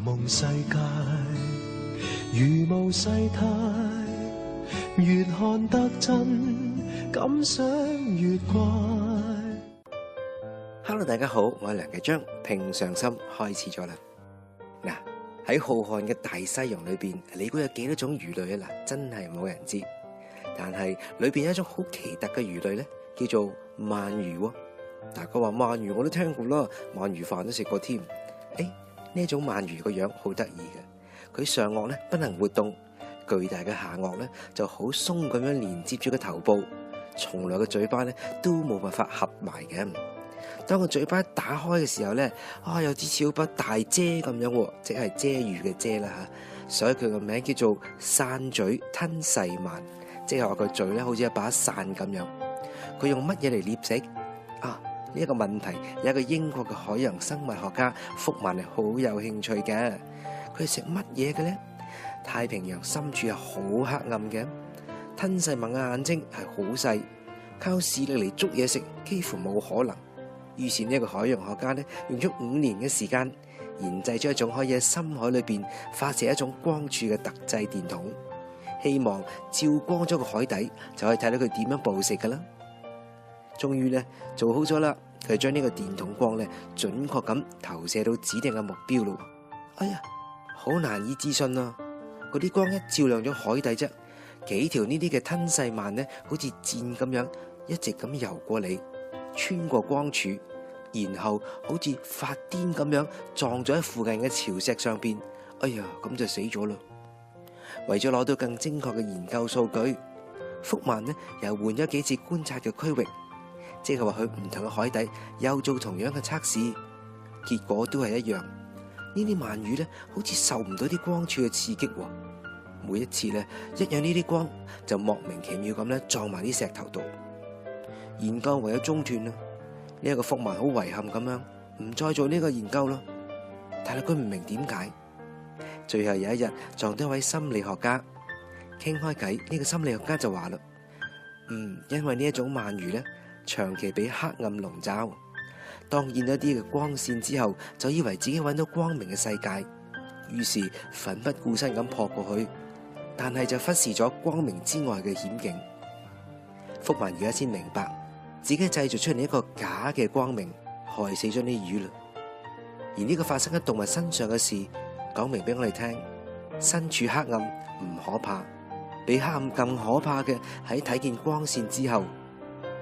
夢世界，如無世態，越看得真，感想越怪。Hello， 大家好，我係梁繼章，平常心開始咗啦。嗱，喺浩瀚嘅大西洋裏邊，你估有幾多種魚類啊？嗱，真係冇人知。但係裏邊有一種好奇特嘅魚類咧，叫做鰻魚。大家話鰻魚我都聽過啦，鰻魚飯都食過添。呢種鰻魚個樣好得意嘅，佢上顎咧不能活動，巨大嘅下顎咧就好鬆咁樣連接住個頭部，從來個嘴巴咧都冇辦法合埋嘅。當個嘴巴打開嘅時候咧，有啲似把大遮咁樣，即係遮魚嘅遮啦吓。所以佢個名叫做傘嘴吞噬鰻，即係話個嘴咧好似一把傘咁樣。佢用乜嘢嚟獵食？呢一個問題有一個英國嘅海洋生物學家福曼係好有興趣嘅。佢食乜嘢嘅咧？太平洋深處係好黑暗嘅，吞噬鰻嘅眼睛係好細，靠視力嚟捉嘢食幾乎冇可能。於是呢一個海洋學家咧用咗5年嘅時間研製咗一種可以喺深海裏邊發射一種光柱嘅特製電筒，希望照光咗個海底就可以睇到佢點樣捕食噶啦。終於咧做好咗啦，佢將呢個電筒光咧準確咁投射到指定嘅目標咯。好難以置信啊！嗰啲光一照亮咗海底啫，幾條呢啲嘅吞噬鰻咧，好似箭咁樣一直咁游過你，穿過光柱，然後好似發癲咁樣撞咗喺附近嘅潮石上邊。咁就死咗啦！為咗攞到更精確嘅研究數據，福曼呢又換咗幾次觀察嘅區域。即係話去唔同嘅海底又做同樣嘅測試，結果都係一樣。呢啲鰻魚咧，好似受唔到啲光柱嘅刺激，每一次咧一有呢啲光就莫名其妙咁咧撞埋啲石頭度。研究唯有中斷啦。呢一個福曼好遺憾咁樣唔再做呢個研究咯。但係佢唔明點解。最後有一日撞到一位心理學家傾開偈，呢個心理學家就話啦，因為呢一種鰻魚咧，長期被黑暗籠罩，當見到一啲嘅光線之後，就以為自己揾到光明嘅世界，於是奮不顧身咁撲過去，但係就忽視咗光明之外嘅險境。福曼而家先明白，自己製造出嚟一個假嘅光明，害死咗啲魚啦。而呢個發生喺動物身上嘅事，講明俾我哋聽，身處黑暗唔可怕，比黑暗更可怕嘅喺睇見光線之後，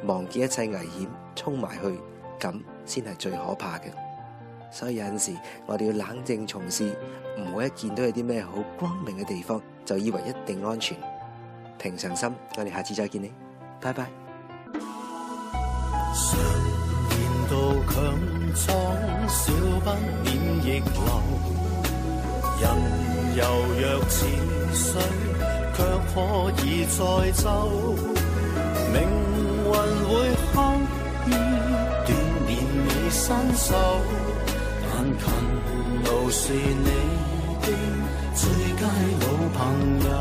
忘記一切危險，衝埋去，咁先係最可怕嘅。所以有陣時我哋要冷靜從事，唔好一見到有啲咩好光明嘅地方就以為一定安全。平常心，我哋下次再見你，拜拜。常言道強壯少不免逆流，人柔弱似水，卻可以載舟。命運會刻意鍛鍊你身手，但勤勞是你的最佳老朋友。